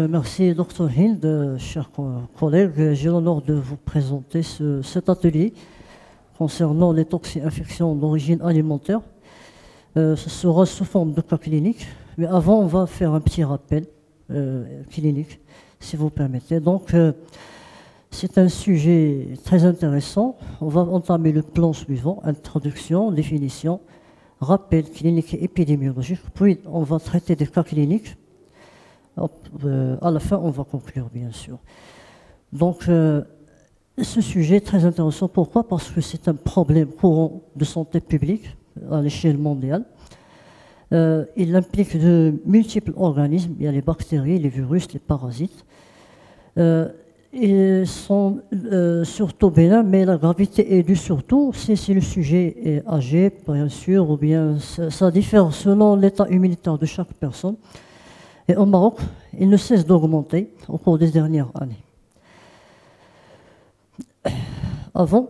Merci Dr Hind, chers collègues. J'ai l'honneur de vous présenter cet atelier concernant les toxi-infections d'origine alimentaire. Ce sera sous forme de cas clinique, mais avant on va faire un petit rappel clinique, si vous permettez. Donc, c'est un sujet très intéressant. On va entamer le plan suivant: introduction, définition, rappel clinique et épidémiologique. Puis on va traiter des cas cliniques. À la fin, on va conclure, bien sûr. Donc, ce sujet est très intéressant. Pourquoi? Parce que c'est un problème courant de santé publique à l'échelle mondiale. Il implique de multiples organismes. Il y a les bactéries, les virus, les parasites. Ils sont surtout bénins, mais la gravité est due surtout si le sujet est âgé, bien sûr, ou bien ça diffère selon l'état immunitaire de chaque personne. Et au Maroc, il ne cesse d'augmenter au cours des dernières années. Avant,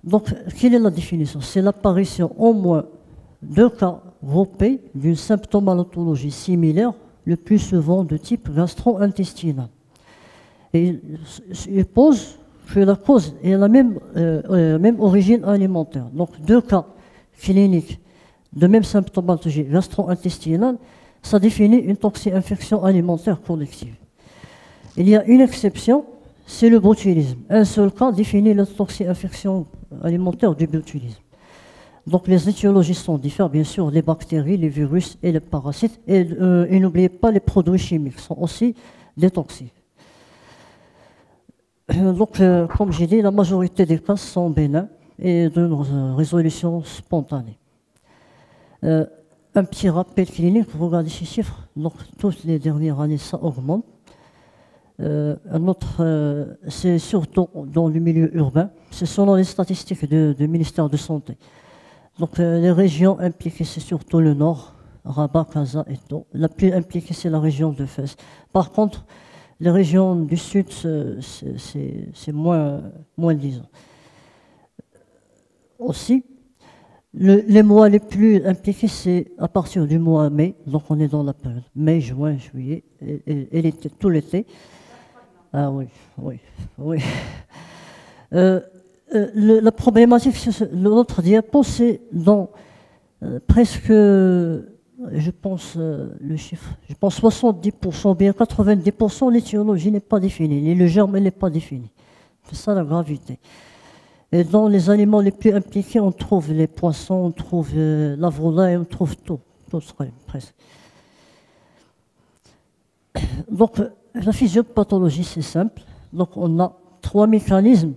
donc, quelle est la définition? C'est l'apparition au moins de cas groupés d'une symptomatologie similaire, le plus souvent de type gastro-intestinal. Et il pose que la cause est la même origine alimentaire. Donc, deux cas cliniques de même symptomatologie gastro-intestinale, ça définit une toxi-infection alimentaire collective. Il y a une exception, c'est le botulisme. Un seul cas définit la toxi-infection alimentaire du botulisme. Donc les étiologies sont différentes, bien sûr, les bactéries, les virus et les parasites. Et n'oubliez pas, les produits chimiques sont aussi des toxiques. Donc, comme j'ai dit, la majorité des cas sont bénins et d'une résolution spontanée. Un petit rappel clinique, vous regardez ces chiffres, donc toutes les dernières années ça augmente. C'est surtout dans le milieu urbain, c'est selon les statistiques du ministère de Santé. Donc les régions impliquées, c'est surtout le nord, Rabat, Casa et tout. La plus impliquée, c'est la région de Fès. Par contre, les régions du sud, c'est moins disons. Aussi, les mois les plus impliqués, c'est à partir du mois mai, donc on est dans la période mai, juin, juillet, et l'été, tout l'été. Ah oui. La problématique, l'autre diapo, c'est dans presque, je pense, le chiffre, je pense 70%, bien 90%, l'étiologie n'est pas définie, et le germe n'est pas défini. C'est ça la gravité. Et dans les aliments les plus impliqués, on trouve les poissons, on trouve la volaille, on trouve tout presque. Donc, la physiopathologie, c'est simple. Donc, on a trois mécanismes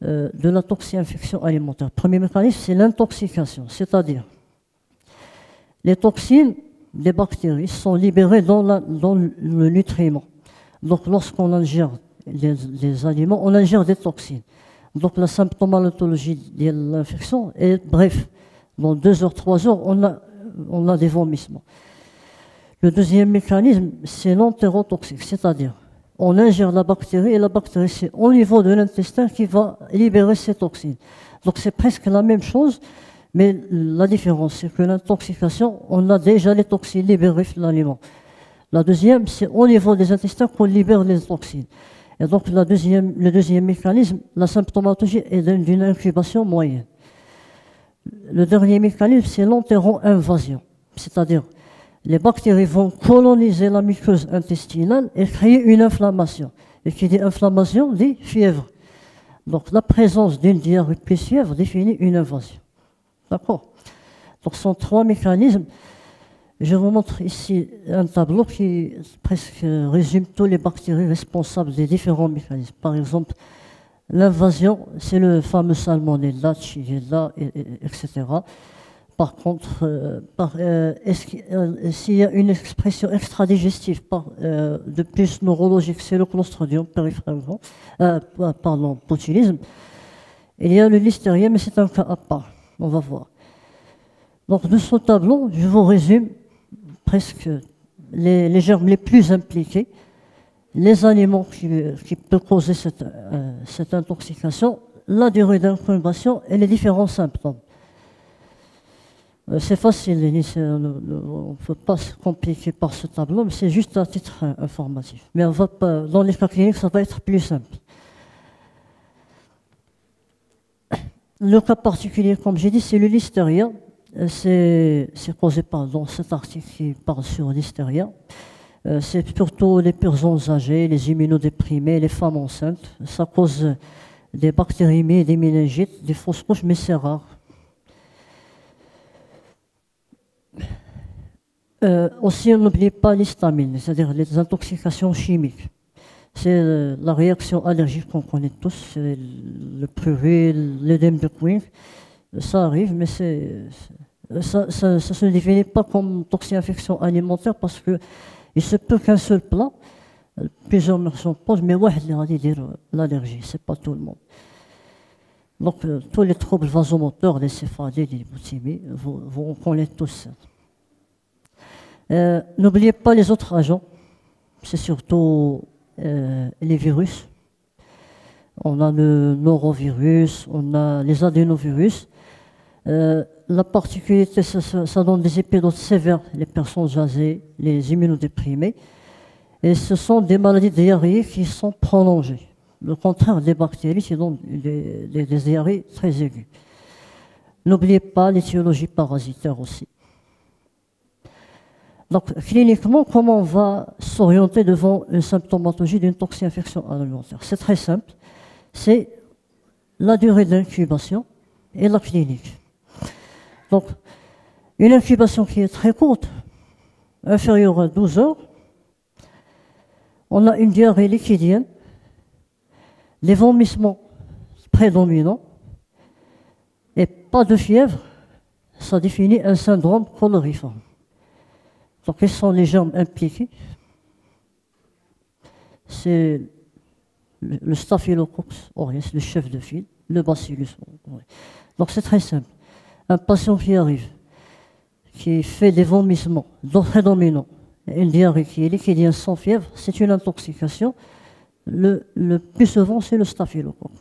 de la toxi-infection alimentaire. Le premier mécanisme, c'est l'intoxication, c'est-à-dire les toxines des bactéries sont libérées dans le nutriment. Donc, lorsqu'on ingère les aliments, on ingère des toxines. Donc la symptomatologie de l'infection est bref. Dans 2 heures, 3 heures, on a des vomissements. Le deuxième mécanisme, c'est l'entérotoxique, c'est-à-dire on ingère la bactérie et la bactérie, c'est au niveau de l'intestin qui va libérer ces toxines. Donc c'est presque la même chose, mais la différence, c'est que l'intoxication, on a déjà les toxines libérées de l'aliment. La deuxième, c'est au niveau des intestins qu'on libère les toxines. Et donc le deuxième mécanisme, la symptomatologie est d'une incubation moyenne. Le dernier mécanisme, c'est l'entéro-invasion, c'est-à-dire les bactéries vont coloniser la muqueuse intestinale et créer une inflammation. Et qui dit inflammation dit fièvre. Donc la présence d'une diarrhée plus fièvre définit une invasion. D'accord? Donc ce sont trois mécanismes. Je vous montre ici un tableau qui presque résume tous les bactéries responsables des différents mécanismes. Par exemple, l'invasion, c'est le fameux salmonella, shigella, etc. Par contre, s'il y a une expression extradigestive de plus neurologique, c'est le Clostridium perfringens, botulisme. Il y a le listeria, mais c'est un cas à part. On va voir. Donc, de ce tableau, je vous résume presque les germes les plus impliqués, les aliments qui peuvent causer cette intoxication, la durée d'incubation et les différents symptômes. C'est facile, on ne peut pas se compliquer par ce tableau, mais c'est juste à titre informatif. Mais on va pas, dans les cas cliniques, ça va être plus simple. Le cas particulier, comme j'ai dit, c'est le listeria. C'est causé par dans cet article qui parle sur l'hystéria. C'est surtout les personnes âgées, les immunodéprimés, les femmes enceintes. Ça cause des bactériémies, des méningites, des fausses couches, mais c'est rare. Aussi, on n'oublie pas l'histamine, c'est-à-dire les intoxications chimiques. C'est la réaction allergique qu'on connaît tous, c'est le prurit, l'œdème de Quinn. Ça arrive, mais ça ne se définit pas comme toxi-infection alimentaire parce qu'il ne se peut qu'un seul plat, plusieurs personnes posent, mais l'allergie, ce n'est pas tout le monde. Donc, tous les troubles vasomoteurs, les céphalées, les hypothymies, on connaît tous ça. N'oubliez pas les autres agents, c'est surtout les virus. On a le norovirus, on a les adénovirus. La particularité, ça donne des épisodes sévères, les personnes âgées, les immunodéprimés. Et ce sont des maladies diarrhéiques qui sont prolongées. Le contraire des bactéries qui donnent des diarrhées très aiguës. N'oubliez pas l'étiologie parasitaire aussi. Donc, cliniquement, comment on va s'orienter devant une symptomatologie d'une toxi-infection alimentaire? C'est très simple. C'est la durée d'incubation et la clinique. Donc, une incubation qui est très courte, inférieure à 12 heures, on a une diarrhée liquidienne, des vomissements prédominants et pas de fièvre, ça définit un syndrome coloriforme. Donc, quels sont les germes impliqués? C'est le Staphylococcus aureus, le chef de file, le Bacillus aureus. Donc, c'est très simple. Un patient qui arrive, qui fait des vomissements prédominants, une diarrhée qui est liquidienne sans fièvre, c'est une intoxication. Le plus souvent, c'est le Staphylococcus.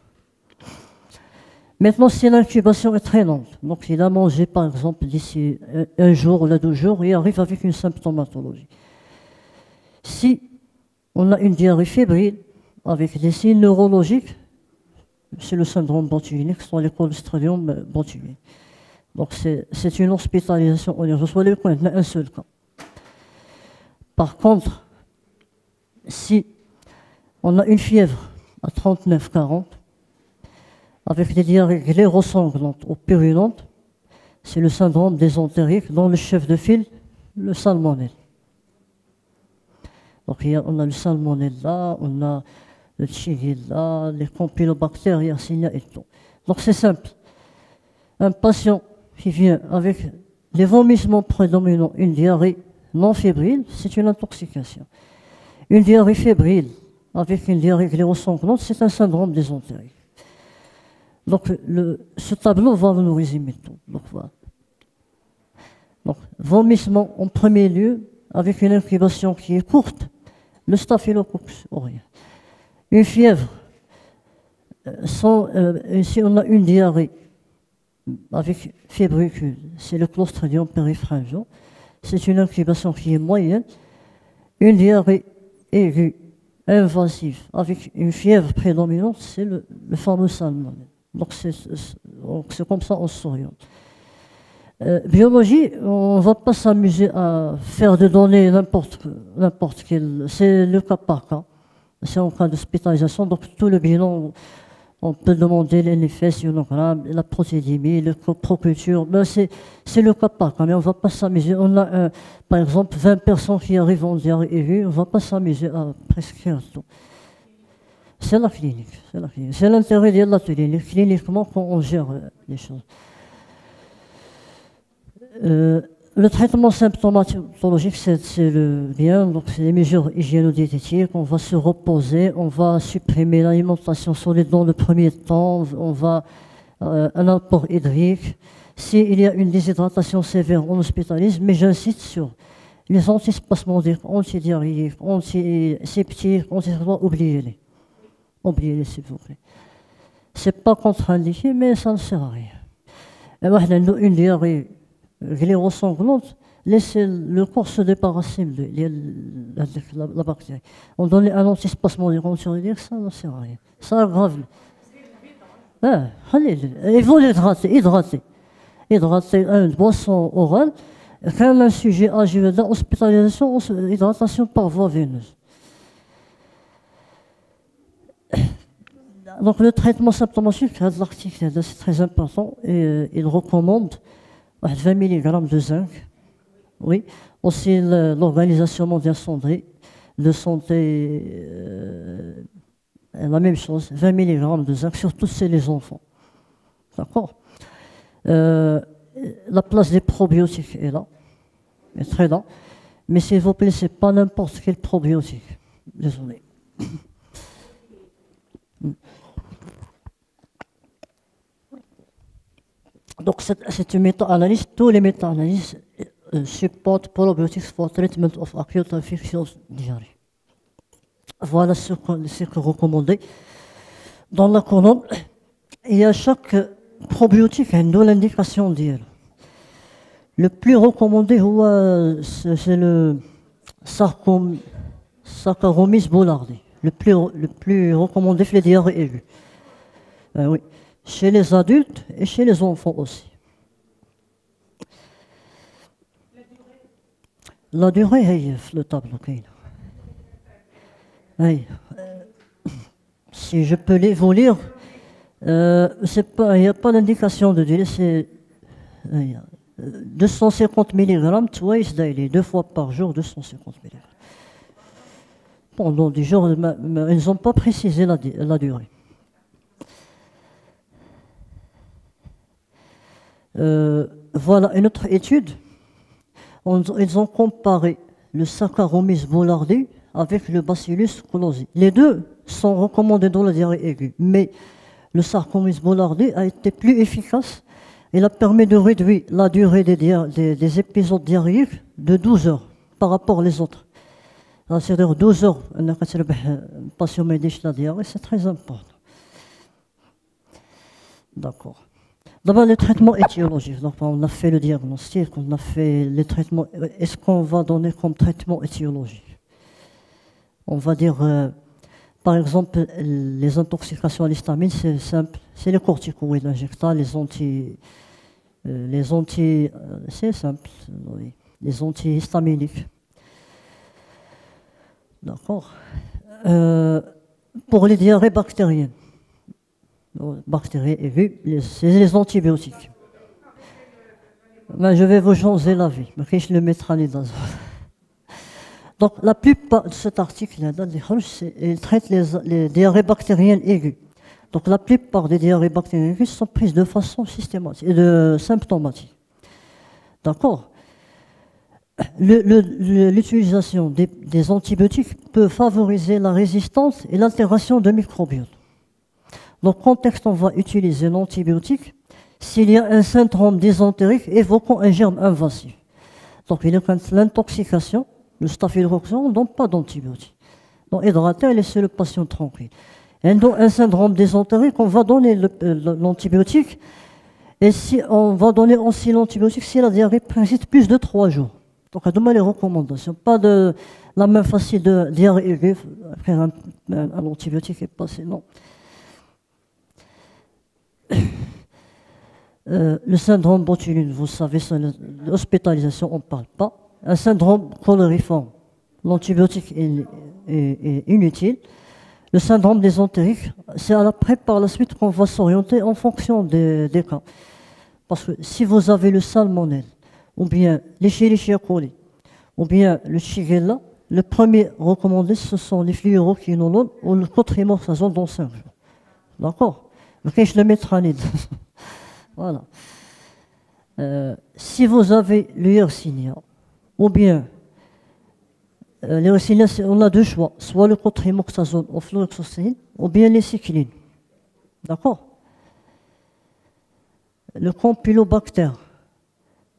Maintenant, si l'incubation est très longue, donc il a mangé par exemple d'ici un jour ou 2 jours, il arrive avec une symptomatologie. Si on a une diarrhée fébrile avec des signes neurologiques, c'est le syndrome botulique, ce sont les clostridium botuliques. Donc c'est une hospitalisation, on reçoit les points, un seul cas. Par contre, si on a une fièvre à 39-40, avec des diarrhées glérosanglantes ou purulentes, c'est le syndrome désentérique dont le chef de file, le salmonelle. Donc on a le salmonella, on a le shigella, les campylobactères, Yersinia et tout. Donc c'est simple. Un patient qui vient avec des vomissements prédominants, une diarrhée non fébrile, c'est une intoxication. Une diarrhée fébrile avec une diarrhée glérosanglante, c'est un syndrome désentérique. Donc, ce tableau va nous résumer tout. Donc, voilà. Donc, vomissement en premier lieu, avec une incubation qui est courte, le Staphylococcus aureus. Une fièvre, si on a une diarrhée avec fébricule, c'est le Clostridium perfringens, c'est une incubation qui est moyenne. Une diarrhée aiguë, invasive, avec une fièvre prédominante, c'est le fameux salmonelle. Donc c'est comme ça on s'oriente. Biologie, on ne va pas s'amuser à faire des données n'importe quel. C'est le cas par cas. C'est en cas d'hospitalisation. Donc tout le bilan, on peut demander l'NFS, ionogramme, la protéidémie, le proculture. Ben, c'est le cas par cas, mais on ne va pas s'amuser. On a par exemple 20 personnes qui arrivent en diarrhée aiguë, on ne va pas s'amuser à prescrire tout. C'est la clinique, c'est l'intérêt de la clinique, cliniquement quand on gère les choses. Le traitement symptomatologique, c'est le bien, donc c'est les mesures hygiéno-diététiques, on va se reposer, on va supprimer l'alimentation solide dans le premier temps, on va un apport hydrique. S'il y a une déshydratation sévère, on hospitalise, mais j'insiste sur les antispasmodiques, antidiarrhéiques, antiseptiques, oubliez-les. Oubliez-les, s'il vous plaît. C'est pas contre-indiqué, mais ça ne sert à rien. Et une diarrhée gléro sanglante, laisser le corps se débarrasser de la bactérie. On donne un antispasmodique, on dire ça ne sert à rien. Ça aggrave. Il faut hydrater. Hydrater une boisson orale. Quand un sujet âgé d'hospitalisation, hydratation par voie veineuse. Donc le traitement symptomatique, l'article, c'est très important. Et il recommande 20 mg de zinc. Oui. Aussi l'Organisation mondiale de santé, la même chose, 20 mg de zinc, surtout chez les enfants. D'accord. La place des probiotiques est là, est très là. Mais s'il vous plaît, ce n'est pas n'importe quel probiotique. Désolé. Donc, c'est une méta-analyse. Tous les méta-analyses supportent probiotics for treatment of acute infectious diarrhea. Voilà ce que recommandé. Dans la colonne, il y a chaque probiotique a une indication d'IR. Le plus recommandé, c'est le Saccharomyces boulardii. Le plus recommandé, c'est les diarrhées aiguës. Oui. Chez les adultes et chez les enfants aussi. La durée, le tableau. Si je peux vous lire, il n'y a pas d'indication de durée, c'est 250 mg twice daily, 2 fois par jour, 250 mg. Pendant 10 jours, ils n'ont pas précisé la durée. Voilà une autre étude. Ils ont comparé le Saccharomyces boulardii avec le Bacillus thuringiensis. Les deux sont recommandés dans la diarrhée aiguë, mais le Saccharomyces boulardii a été plus efficace. Il a permis de réduire la durée des épisodes diarrhéiques de 12 heures par rapport aux autres. C'est-à-dire 12 heures, un patient médiche la diarrhée, c'est très important. D'accord. D'abord, les traitements étiologiques. Donc, on a fait le diagnostic, on a fait les traitements. Est-ce qu'on va donner comme traitement étiologique? On va dire, par exemple, les intoxications à l'histamine, c'est simple. C'est les corticoïdes injectables, c'est simple, oui, les antihistaminiques. D'accord. Pour les diarrhées bactériennes. Bactéries aiguës, c'est les antibiotiques. Ben, je vais vous changer la vie, mais je le mettrai en dans. Donc, la plupart de cet article, il traite les diarrhées bactériennes aiguës. Donc, la plupart des diarrhées bactériennes aiguës sont prises de façon systématique et symptomatique. D'accord. L'utilisation des antibiotiques peut favoriser la résistance et l'altération de microbiote. Dans le contexte, on va utiliser l'antibiotique s'il y a un syndrome dysentérique évoquant un germe invasif. Donc, il y a l'intoxication, le staphylococcus, on ne donne pas d'antibiotique. Donc, hydrater et laisser le patient tranquille. Et dans un syndrome dysentérique, on va donner l'antibiotique. Et si on va donner aussi l'antibiotique si la diarrhée persiste plus de 3 jours. Donc, à demain les recommandations. Pas de la main facile de diarrhée aiguë, après un antibiotique est passé, non. Le syndrome botuline, vous savez, l'hospitalisation, on ne parle pas. Un syndrome cholériforme, l'antibiotique est inutile. Le syndrome dysentérique, c'est après par la suite qu'on va s'orienter en fonction des cas. Parce que si vous avez le salmonelle, ou bien l'Escherichia coli, ou bien le Shigella, le premier recommandé, ce sont les fluoroquinolones ou le cotrimoxazole dans 5 jours. D'accord? Ok, je le mettrai en Voilà. Si vous avez le Yersinia, ou bien le Yersinia, on a deux choix, soit le cotrimoxazole ou fluoxétine, ou bien les cyclines. D'accord? Le Campylobacter,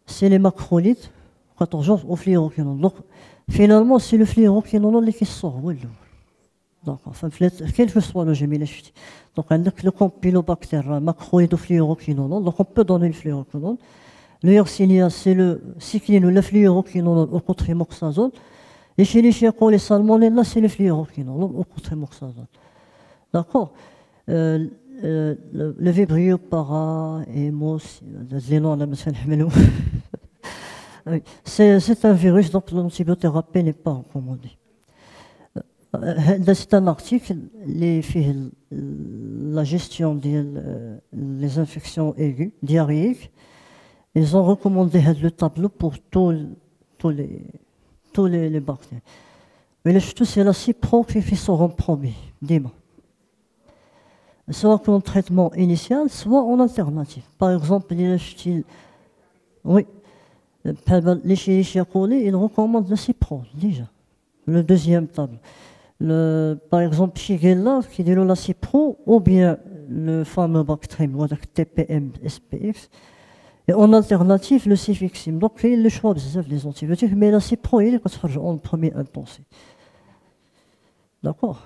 c'est les macrolides, 14 jours, au fluoroquinolone. Donc, finalement, c'est le fluoroquinolone qui sort. Oui. Donc, enfin, quel que soit le gémile. Donc, le Campylobacter, macrolide ou fluoroquinolone, donc on peut donner le fluoroquinolone. Le yersinia, c'est le cycline ou le fluoroquinolone au cotrimoxazole. Les chélichiacos, les salmonella, c'est le fluoroquinolone au cotrimoxazole. D'accord. Le Vibrio para, Emos, les noms, c'est un virus, donc l'antibiothérapie n'est pas recommandée. C'est un article qui fait la gestion des infections aiguës, diarrhéiques. Ils ont recommandé le tableau pour tous les bactéries. Mais le chute, c'est la cipro qui sort en premier, dis-moi. Soit en traitement initial, soit en alternative. Par exemple, oui, les Escherichia coli, ils recommandent le cipro, déjà. Le deuxième tableau. Par exemple, Shigella, qui dit la cipro, ou bien le fameux Bactrim, ou TPM, SPX. Et en alternative, le Cifixime. Donc, il y a le choix des antibiotiques, mais la cipro, il est en premier intensif. D'accord.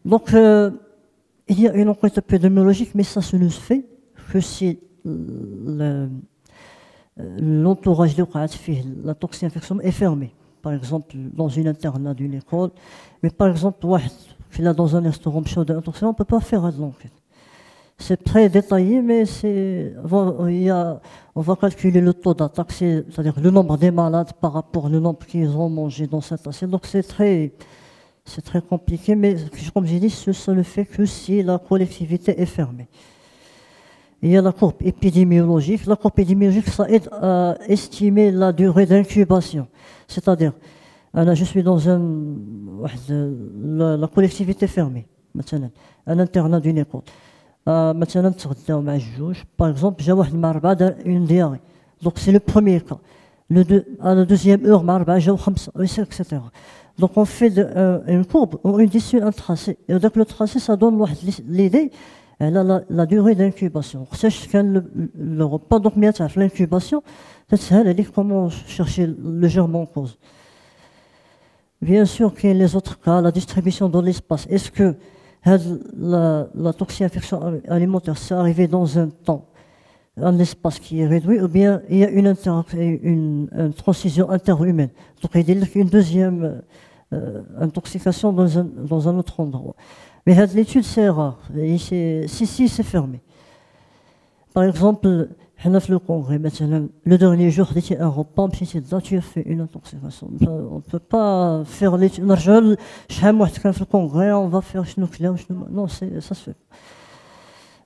Donc, il y a une enquête épidémiologique, mais ça se nous fait que si l'entourage de la toxi-infection est fermé. Par exemple, dans une internat d'une école, mais par exemple, dans un restaurant chaud d'intoxication, on ne peut pas faire de l'enquête. C'est très détaillé, mais on va calculer le taux d'attaque, c'est-à-dire le nombre des malades par rapport au nombre qu'ils ont mangé dans cette assiette. Donc c'est très compliqué, mais comme j'ai dit, ça ne fait que si la collectivité est fermée. Il y a la courbe épidémiologique. La courbe épidémiologique, ça aide à estimer la durée d'incubation. C'est-à-dire, je suis dans la collectivité fermée, maintenant, un internat d'une école. Maintenant, par exemple, j'ai une diarrhée. Donc, c'est le premier cas. À la deuxième heure, etc. Donc, on fait une courbe, on décide un tracé. Et donc, le tracé, ça donne l'idée, la durée d'incubation. C'est le repas, donc, l'incubation, c'est comment chercher le germe en cause. Bien sûr qu'il y a les autres cas, la distribution dans l'espace. Est-ce que la toxi-infection alimentaire, c'est arrivé dans un temps, un espace qui est réduit, ou bien il y a une transition interhumaine. Donc il y a une deuxième intoxication dans un autre endroit. Mais l'étude, c'est rare. Si, c'est fermé. Par exemple, le congrès, maintenant, le dernier jour, il y a un repas, tu as fait une intoxication. On ne peut pas faire l'étude. Le congrès, on va faire non, ça se fait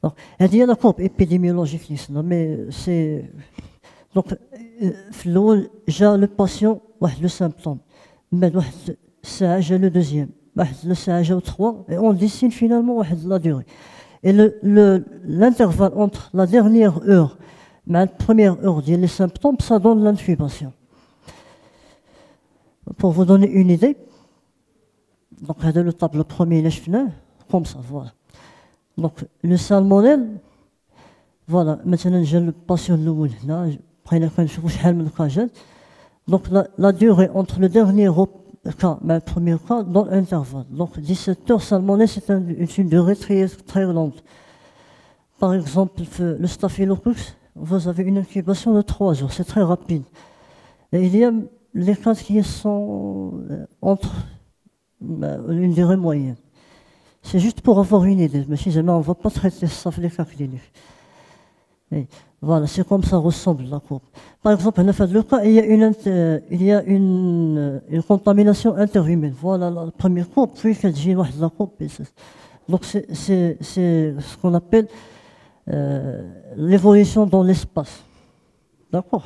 pas. Il y a la courbe épidémiologique, mais c'est. Donc, j'ai le patient, le symptôme. Mais j'ai le deuxième. J'ai le 3, et on décide finalement la durée. Et l'intervalle entre la dernière heure et la première heure des symptômes, ça donne l'intubation. Pour vous donner une idée, donc le tableau premier, comme ça, voilà. Donc le salmonelle, voilà, maintenant j'ai le patient là, donc la durée entre le dernier cas, le premier cas, dans l'intervalle. Donc 17 heures, salmonelle, c'est une durée très, très longue. Par exemple, le staphylococcus, vous avez une incubation de 3 jours, c'est très rapide. Et il y a les cas qui sont entre une durée moyenne. C'est juste pour avoir une idée, mais si jamais on ne va pas traiter ça, les cas cliniques. Et voilà, c'est comme ça ressemble la courbe. Par exemple, dans le cas, il y a une contamination interhumaine. Voilà la première courbe, puis j'ai la courbe. Donc c'est ce qu'on appelle l'évolution dans l'espace. D'accord?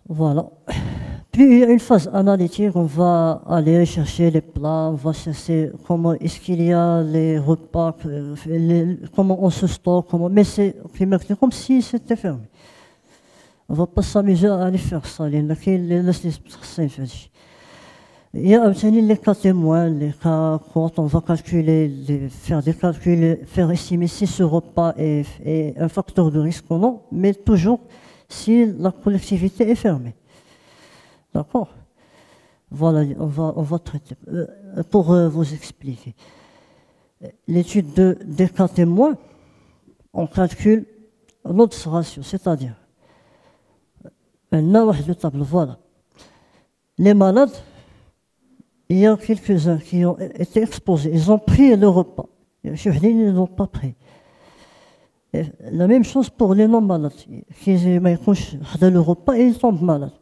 Voilà. Puis il y a une phase analytique, on va aller chercher les plats, on va chercher comment est-ce qu'il y a les repas, comment on se stocke, mais c'est comme si c'était fermé. On ne va pas s'amuser à aller faire ça, il y a les cas témoins, les cas quand on va calculer, faire des calculs, faire estimer si ce repas est un facteur de risque ou non, mais toujours si la collectivité est fermée. D'accord? Voilà, on va traiter. Pour vous expliquer. l'étude des cas témoins, on calcule l'odds ratio, c'est-à-dire, maintenant, le tableau, voilà. Les malades, il y a quelques-uns qui ont été exposés, ils ont pris le repas. Ils ne l'ont pas pris. Et la même chose pour les non-malades, qui ont le repas et ils tombent malades.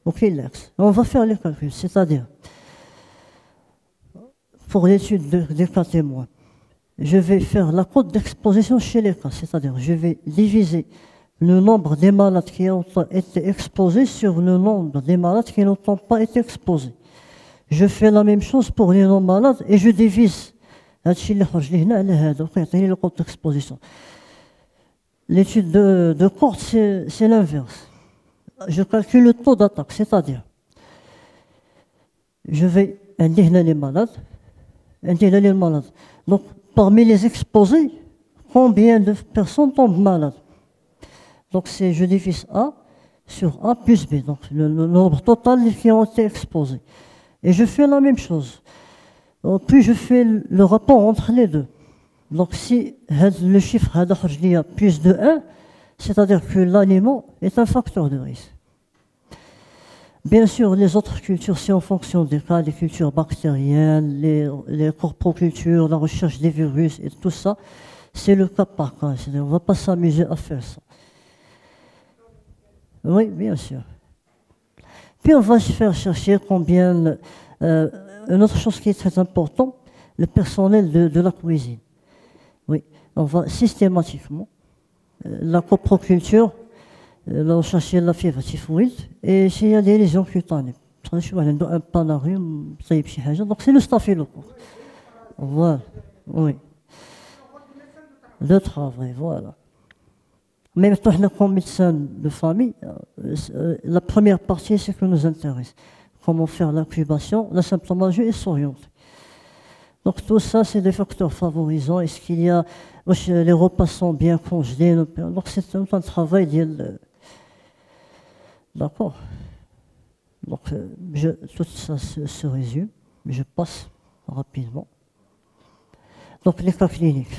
Donc, on va faire les calculs, c'est-à-dire, pour l'étude des cas témoins, je vais faire la cote d'exposition chez les cas, c'est-à-dire, je vais diviser le nombre des malades qui ont été exposés sur le nombre des malades qui n'ont pas été exposés. Je fais la même chose pour les non-malades et je divise. Le cote d'exposition. L'étude de cohorte, c'est l'inverse. Je calcule le taux d'attaque, c'est-à-dire, je vais indiquer les malades, Donc, parmi les exposés, combien de personnes tombent malades? Donc, je divise A sur A plus B, donc le nombre total qui ont été exposés. Et je fais la même chose. Puis je fais le rapport entre les deux. Donc, si le chiffre est plus de 1, c'est-à-dire que l'aliment est un facteur de risque. Bien sûr, les autres cultures, c'est en fonction des cas, les cultures bactériennes, les corpocultures, la recherche des virus et tout ça, c'est le cas par cas. On ne va pas s'amuser à faire ça. Oui, bien sûr. Puis on va se faire chercher combien... une autre chose qui est très importante, le personnel de la cuisine. Oui, on va systématiquement, la coproculture, on cherche la fièvre typhoïde, et s'il y a des lésions cutanées, un panarium, donc c'est le staphylocoque. Voilà, oui. Le travail, voilà. Même comme médecin de famille, la première partie, c'est ce qui nous intéresse. Comment faire l'incubation, la symptomologie et s'orienter. Donc tout ça, c'est des facteurs favorisants. Est-ce qu'il y a... Les repas sont bien congelés. Donc c'est un travail. D'accord. Donc tout ça se résume. Je passe rapidement. Donc les cas cliniques.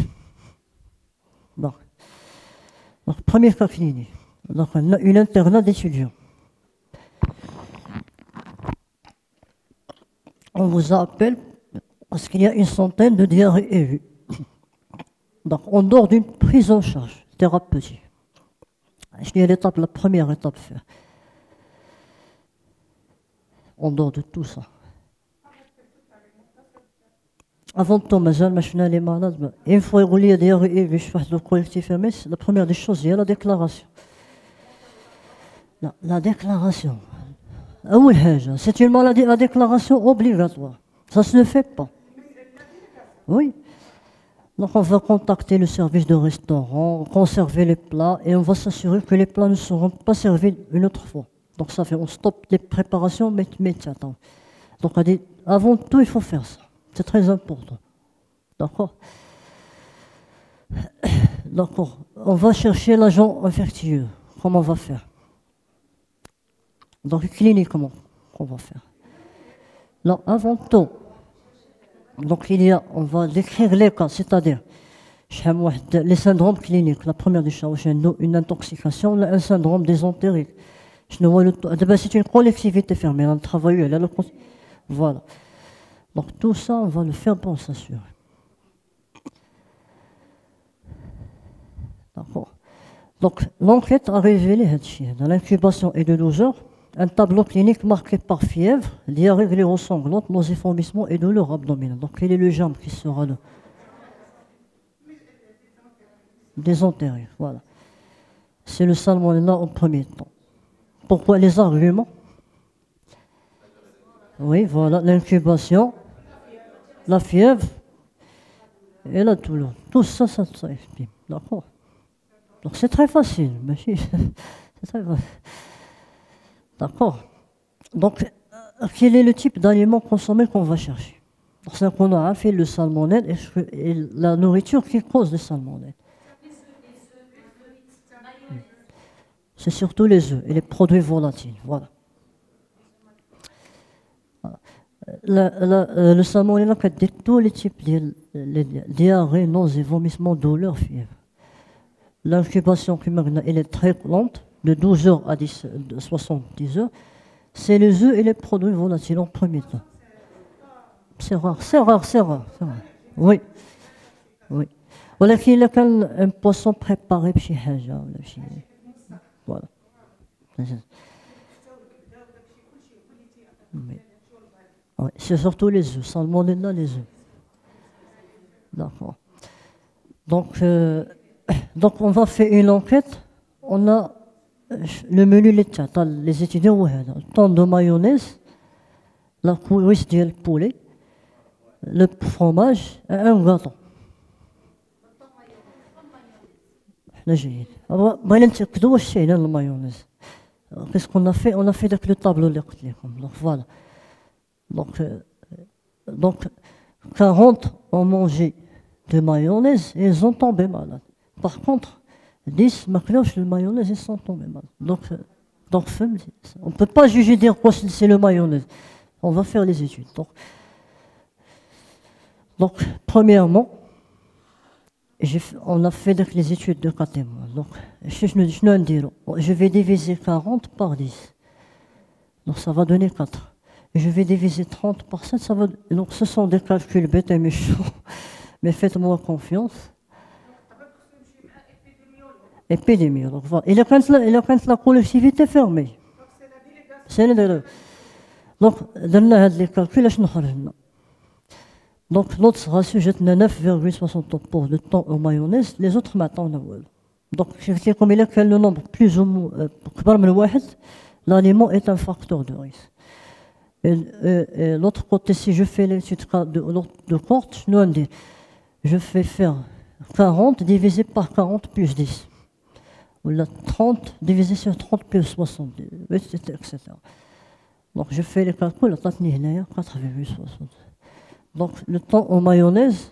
Donc premier cas clinique. Donc une internat d'étudiants. On vous appelle parce qu'il y a une centaine de diarrhées aiguës. Donc, on dort d'une prise en charge thérapeutique. Il y a la première étape faire. On dort de tout ça. Avant tout, les malades, une fois qu'il y a des diarrhées aiguës, je fais le collectif MS, la première des choses, il y a la déclaration. La déclaration. Ah oui, c'est une maladie à déclaration obligatoire. Ça ne se fait pas. Oui. Donc on va contacter le service de restaurant, conserver les plats et on va s'assurer que les plats ne seront pas servis une autre fois. Donc ça fait, on stoppe les préparations, mais attends. Donc on dit, avant tout, il faut faire ça. C'est très important. D'accord? D'accord. On va chercher l'agent infectieux. Comment on va faire? Donc clinique, comment on va faire? Non, avant tout. Donc on va décrire les cas, c'est-à-dire les syndromes cliniques. La première des choses, une intoxication, un syndrome désentérique. C'est une collectivité fermée, on travaille. Voilà. Donc tout ça, on va le faire pour s'assurer. D'accord. Donc l'enquête a révélé, dans l'incubation et de 12 heures, un tableau clinique marqué par fièvre, diarrhée gléro-sanglante, nausées, vomissements et douleur abdominale. Donc, quel est le germe qui sera là? Désentérique, voilà. C'est le salmonella en premier temps. Pourquoi les arguments? Oui, voilà, l'incubation, la fièvre et la douleur. Tout ça, ça explique. D'accord? Donc, c'est très facile. C'est très facile. D'accord. Donc, quel est le type d'aliment consommé qu'on va chercher? C'est qu'on a fait le salmonelle et la nourriture qui cause le salmonelle. C'est surtout les œufs et les produits volatiles. Voilà. le salmonella كدير tous les types de diarrhée, nausées, vomissements, douleurs, fièvre. L'incubation elle est très lente, de 12 heures à 70 heures. C'est les œufs et les produits volatiles en premier temps. C'est rare, c'est rare, c'est rare, c'est rare. Oui, oui. ولكن إلا كان un poisson préparé بشي حاجة ولا بشي voilà. Oui, c'est surtout les œufs, salmonella les œufs. D'accord. Donc on va faire une enquête. On a le menu laitier, les étudiants, le temps de mayonnaise, la cuisse du poulet, le fromage et un gâteau. لا جيد. بغينا نتأكدوا واش شايلين المايونيز. Qu'est-ce qu'on a fait? On a fait le tableau اللي قلت لكم. Donc voilà. Donc 40 ont mangé de mayonnaise et ils ont tombé malades. Par contre, 10 ما كلاوش le mayonnaise, ils sont tombés malades. Donc on ne peut pas juger dire quoi c'est le mayonnaise. On va faire les études. Donc premièrement, on a fait les études de 4 mois. Donc, je vais diviser 40 par 10. Donc, ça va donner 4. Et je vais diviser 30 par 7. Ça va... Donc, ce sont des calculs bêtes et méchants. Mais faites-moi confiance. Épidémiologue. Voilà. Il a quand la collectivité fermée. C'est le Donc, dans les calculs, je ne Donc, notre ratio, j'ai 9,60 pour le temps au mayonnaise, les autres maintenant, donc, je vais dire comme il y a le nombre plus ou moins, l'aliment est un facteur de risque. Et l'autre côté, si je fais l'étude de cohorte, je fais faire 40 divisé par 40 plus 10. Ou la 30 divisé sur 30 plus 70, etc. Donc, je fais les calculs, 4,60. Donc, le temps en mayonnaise,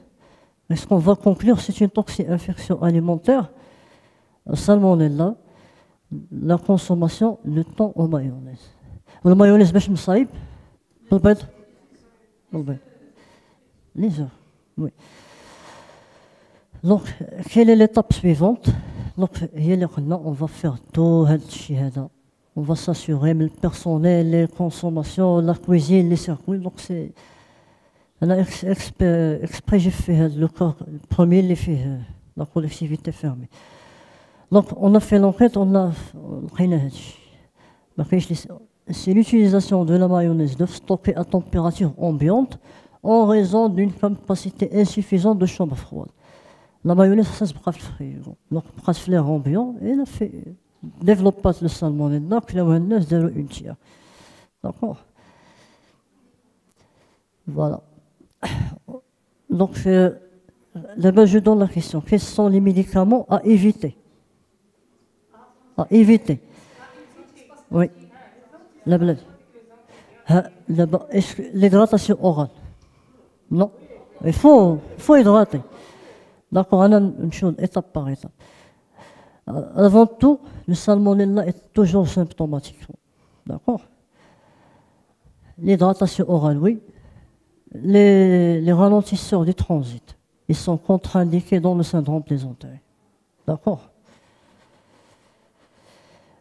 est-ce qu'on va conclure c'est une toxi-infection alimentaire, salmonella, la consommation, le temps en mayonnaise. Le mayonnaise, باش مصايب بالبيض les œufs, oui. Donc, quelle est l'étape suivante? Donc, on va faire tout هذا. On va s'assurer le personnel, les consommations, la cuisine, les circuits. Donc, c'est exprès, j'ai fait le premier, les fait la collectivité fermée. Donc, on a fait l'enquête, c'est l'utilisation de la mayonnaise de stocker à température ambiante en raison d'une capacité insuffisante de chambre froide. La mayonnaise, ça se brasse frigo. Donc, brasse l'air ambiant et elle a fait développer le salmonella, que la mayonnaise de une tiers. D'accord? Voilà. Donc, d'abord, je donne la question. Quels sont les médicaments à éviter? À éviter. Oui. Est-ce que l'hydratation orale? Non. Il faut hydrater. D'accord, on a une chose, étape par étape. Avant tout, le salmonella est toujours symptomatique. D'accord? L'hydratation orale, oui. Les ralentisseurs du transit, ils sont contre-indiqués dans le syndrome plaisanterie. D'accord?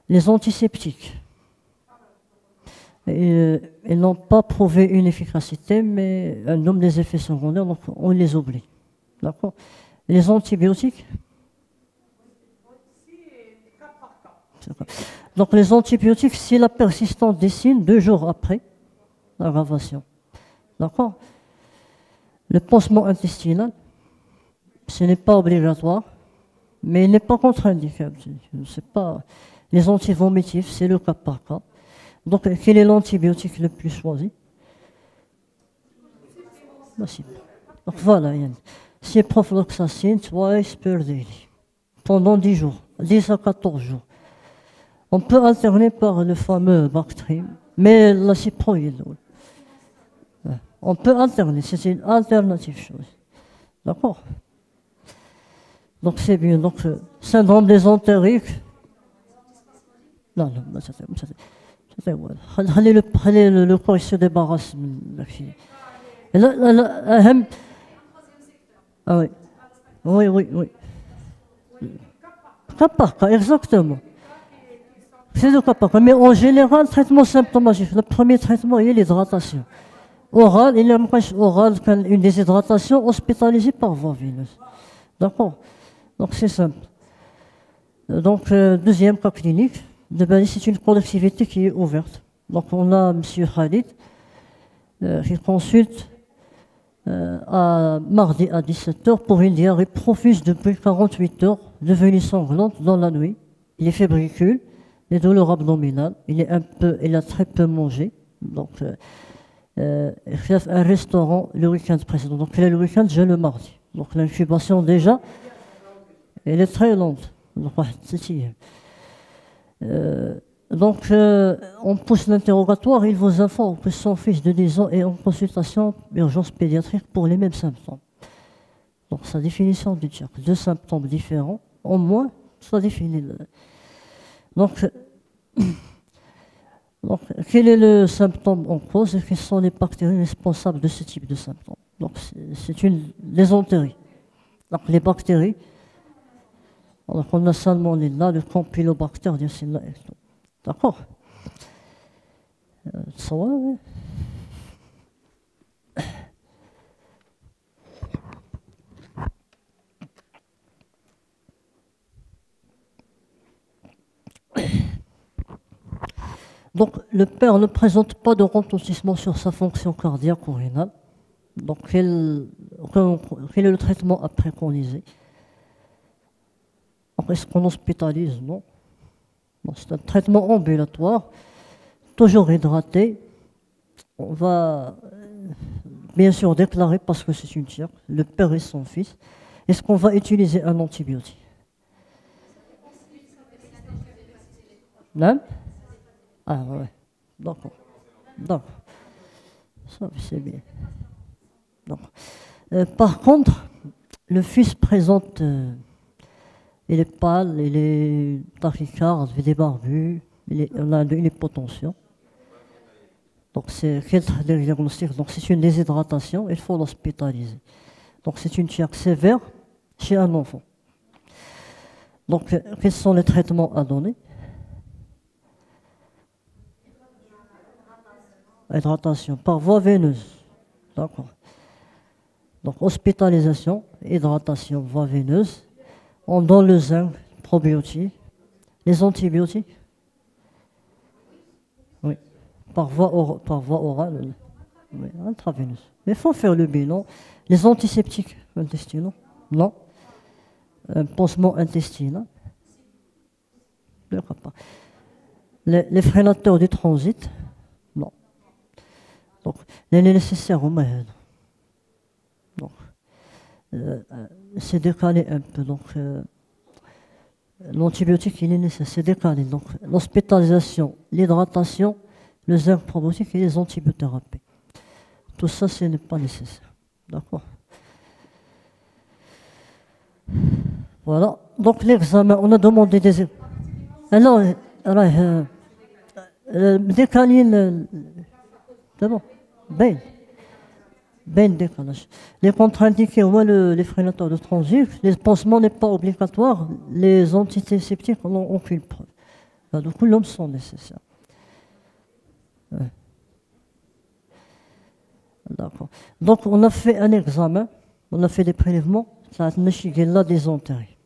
Les antiseptiques, ils n'ont pas prouvé une efficacité, mais un nombre des effets secondaires, donc on les oublie. D'accord? Les antibiotiques. Donc les antibiotiques, si la persistance des signes 2 jours après l'aggravation. D'accord? Le pansement intestinal, ce n'est pas obligatoire, mais il n'est pas contre-indiqué. Les antivomitifs, c'est le cas par cas. Donc, quel est l'antibiotique le plus choisi? Donc voilà, c'est ciprofloxacine twice per day, pendant 10 jours, 10 à 14 jours. On peut alterner par le fameux Bactrim, mais la ciproïde. On peut alterner, c'est une alternative chose. D'accord? Donc c'est bien. Donc, syndrome désentérique. Non, Le corps il se débarrasse de la fille. Et là, ah oui, oui, oui, oui. Cas par cas, exactement. C'est le cas par cas. Mais en général, traitement symptomatique. Le premier traitement, il est l'hydratation. Oral, il y a oral, une déshydratation hospitalisée par voie veineuse. D'accord. Donc c'est simple. Donc, deuxième cas clinique, c'est une collectivité qui est ouverte. Donc, on a M. Khalid qui consulte mardi à 17h pour une diarrhée profuse depuis 48 heures, devenue sanglante dans la nuit. Il est fébricule, les douleurs abdominales, il a très peu mangé. Donc, il fait un restaurant le week-end précédent. Donc, le week-end, j'ai le mardi. Donc, l'incubation déjà, elle est très lente. Donc, on pousse l'interrogatoire, il vous informe que son fils de 10 ans est en consultation urgence pédiatrique pour les mêmes symptômes. Donc, sa définition du TIAC, deux symptômes différents, au moins, ça définit. Donc, quel est le symptôme en cause et quelles sont les bactéries responsables de ce type de symptômes? Donc, c'est une dysenterie. Donc, les bactéries, donc on a salmonella, le campylobacter diacina et tout. D'accord. Ça va, oui. Donc, le père ne présente pas de retentissement sur sa fonction cardiaque ou rénale. Donc, quel est le traitement à préconiser? Est-ce qu'on hospitalise? Non. C'est un traitement ambulatoire, toujours hydraté. On va bien sûr déclarer, parce que c'est une TIAC, le père et son fils. Est-ce qu'on va utiliser un antibiotique? Non? Ah ouais, d'accord. D'accord. Ça, c'est bien. Par contre, le fils présente, il est pâle, il est tachycarde, il est barbu, il est potentiel. Donc c'est quel diagnostic? Donc c'est une déshydratation, il faut l'hospitaliser. Donc c'est une TIAC sévère chez un enfant. Donc quels sont les traitements à donner? Hydratation par voie veineuse. D'accord. Donc hospitalisation, hydratation, voie veineuse. On donne le zinc, probiotiques, les antibiotiques. Oui. Par voie orale. Oui, intraveineuse. Mais il faut faire le bilan. Les antiseptiques intestinaux. Non. Un pansement intestinal. D'accord. Les freinateurs du transit. Non. Donc, il est nécessaire au malade. Donc, c'est décalé un peu. Donc, l'antibiotique, il est nécessaire, c'est décalé. Donc, l'hospitalisation, l'hydratation, le zinc probiotique et les antibiothérapies. Tout ça, ce n'est pas nécessaire. D'accord. Voilà. Donc, l'examen, on a demandé des. Alors, décalé, c'est bon. Ben décalage. Les contre-indiqués, au moins les freinateurs de transit, les pansements n'est pas obligatoire, les antiseptiques n'ont aucune preuve. Donc, l'homme sont nécessaires. Ouais. D'accord. Donc, on a fait un examen, on a fait des prélèvements, ça a été là des enterrés.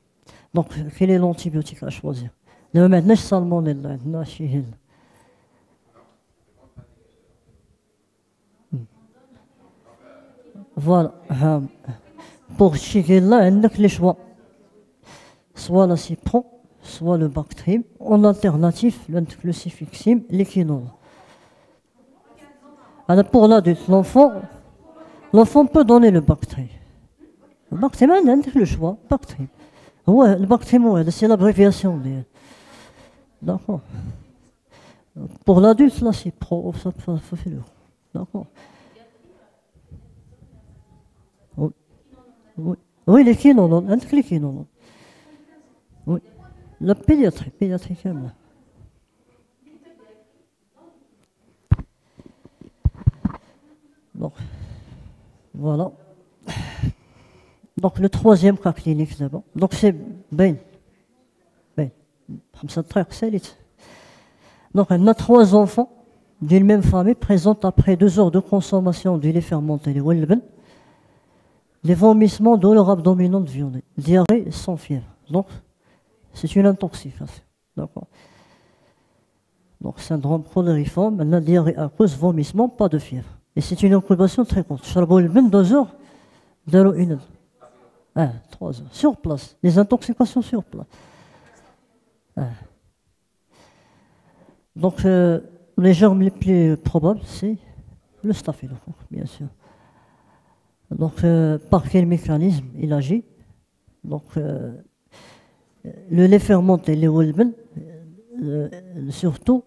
Donc, quel est l'antibiotique à choisir? Maintenant, salmonella, voilà. Pour Shigella, il y a les choix. Soit la cipron, soit le Bactrim. En alternative, l'Inclusifixim, l'équinolone. Alors pour l'adulte, l'enfant peut donner le Bactrim. Le Bactrim, il y a le choix. Bactrim. Ouais, le Bactrim, ouais, c'est l'abréviation. D'accord. Pour l'adulte, la cipron, ça faut faire le. D'accord. Oui, les quinolones, entre les quinolones. Oui, la pédiatrie quand même. Donc, voilà. Donc, le troisième cas clinique d'abord. Donc, c'est Ben. Ben. Donc, on a 3 enfants d'une même famille présentent après 2 heures de consommation du lait fermenté, les vomissements, douleurs abdominales violentes, diarrhée sans fièvre. Donc, c'est une intoxication. D'accord. Donc, syndrome cholériforme, la diarrhée à cause vomissement, pas de fièvre. Et c'est une incubation très courte. Charbon 2 heures, 0,1 heure. 3 heures. Sur place. Les intoxications sur place. Donc, les germes les plus probables, c'est le staphylocoque, bien sûr. Donc, par quel mécanisme il agit? Donc, le lait fermenté, les Wolben, surtout,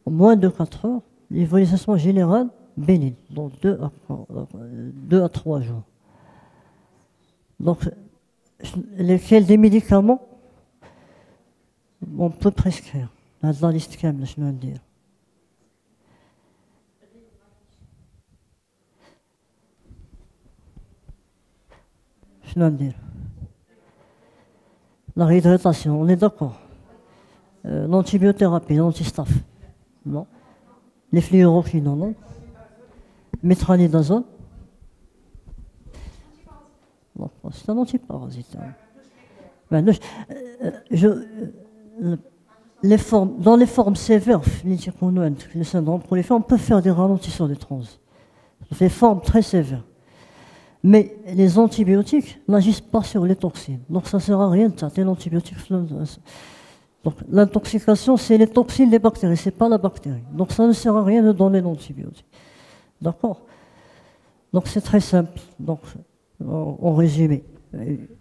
en moins de 4 heures, l'évolution générale bénigne, donc 2 à 3 jours. Donc, lesquels des médicaments on peut prescrire? La liste كاملة شنو ندير؟ شنو ندير؟ La réhydratation, on est d'accord. L'antibiothérapie, l'antistaph, non. Les fluoroquinons, non. Métronidazole. Non, c'est un antiparasite. Ben, dans les formes sévères, le syndrome cholériforme, on peut faire des ralentisseurs de transe. Des formes très sévères. Mais les antibiotiques n'agissent pas sur les toxines. Donc ça ne sert à rien de traiter l'antibiotique. Donc l'intoxication, c'est les toxines, les bactéries, ce n'est pas la bactérie. Donc ça ne sert à rien de donner l'antibiotique. D'accord? Donc c'est très simple. Donc, en résumé,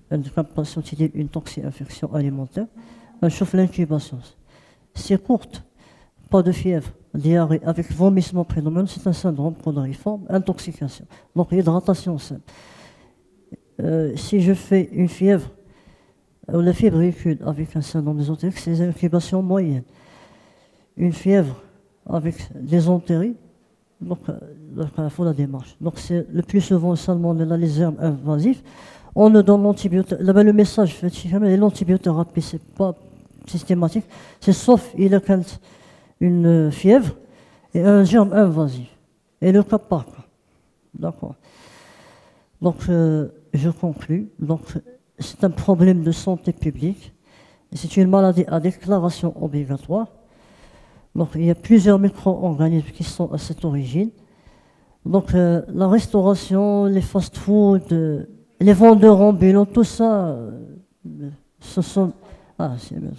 un patient qui a une toxi-infection alimentaire, on chauffe l'incubation. C'est courte, pas de fièvre, diarrhée avec vomissement prédominant, c'est un syndrome cholériforme, intoxication. Donc hydratation simple. Si je fais une fièvre, la fièvre recule avec un syndrome désentérique, c'est une incubation moyenne. Une fièvre avec des entéries, donc il faut la démarche. Donc c'est le plus souvent seulement les germes invasifs. On ne donne l'antibiothérapie. Là-bas, le message fait l'antibiothérapie, c'est pas systématique, c'est sauf il a une fièvre et un germe invasif. Et le cas par cas. D'accord. Donc, je conclus. Donc, c'est un problème de santé publique. C'est une maladie à déclaration obligatoire. Donc, il y a plusieurs micro-organismes qui sont à cette origine. Donc, la restauration, les fast-foods, les vendeurs ambulants, tout ça, ce sont... Ah, c'est bien.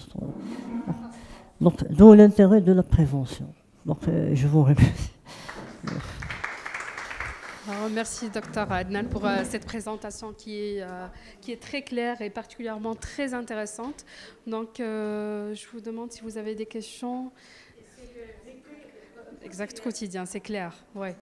Donc, d'où l'intérêt de la prévention. Donc, je vous remercie. Alors, merci, Dr Adnan, pour cette présentation qui est très claire et particulièrement très intéressante. Donc, je vous demande si vous avez des questions. Exact quotidien, c'est clair. Ouais.